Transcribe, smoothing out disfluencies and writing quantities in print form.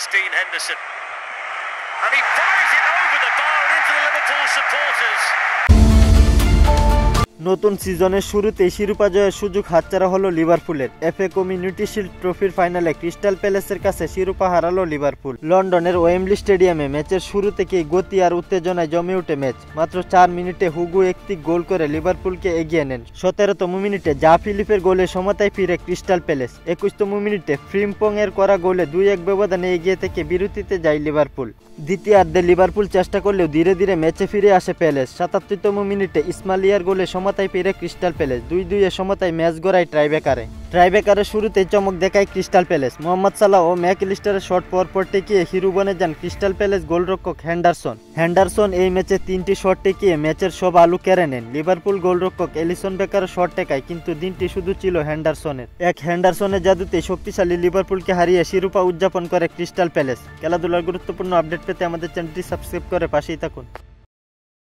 It's Dean Henderson. And he fires it over the bar and into the Liverpool supporters. নতুন সিজনের শুরুতেই শিরোপা জয়ের সুযোগ হাতছাড়া হলো লিভারপুলের। এফএ কমিউনিটি শিল্ড ট্রফির ফাইনালে ক্রিস্টাল প্যালেসের কাছে শিরোপা হারালো লিভারপুল। লন্ডনের ওয়েম্বলি স্টেডিয়ামে ম্যাচের শুরু থেকেই গতি আর উত্তেজনায় জমে ওঠে ম্যাচ। মাত্র 4 মিনিটে হুগো একটি গোল করে লিভারপুলকে এগিয়ে নেন। 17তম মিনিটে জা ফিলিপের গোলে সমতায় ফিরে ক্রিস্টাল প্যালেস। 21তম মিনিটে ফ্রিম্পং এর করা গোলে 2-1 ব্যবধানে এগিয়ে থেকে বিরতিতে যায় লিভারপুল। দ্বিতীয়ার্ধে লিভারপুল চেষ্টা করলেও ধীরে ধীরে ম্যাচে ফিরে আসে প্যালেস। 77তম মিনিটে ইসমাইলিয়ার গোলে সমতায় ফিরে ক্রিস্টাল প্যালেস। 2-2 সমতায় ম্যাচ গড়ায় ট্রাইবেকারের শুরুতেই চমক দেখায় ক্রিস্টাল প্যালেস। মোহাম্মদ সালাহ ও ম্যাকলিস্টারের শট পরপর টেকিয়ে হিরো বনে যান ক্রিস্টাল প্যালেস গোলরক্ষক হেন্ডারসন এই ম্যাচে 3টি শট টেকিয়ে ম্যাচের সব আলু কেড়ে নেন। লিভারপুল গোলরক্ষক এলিসন বেকারের শট টেকায়, কিন্তু দিনটি শুধু ছিল হেন্ডারসনের। হেন্ডারসনের জাদুতে শক্তিশালী লিভারপুলকে হারিয়ে শিরোপা উদযাপন করে ক্রিস্টাল প্যালেস। খেলাধুলার গুরুত্বপূর্ণ আপডেট পেতে আমাদের চ্যানেলটি সাবস্ক্রাইব করে পাশেই থাকুন।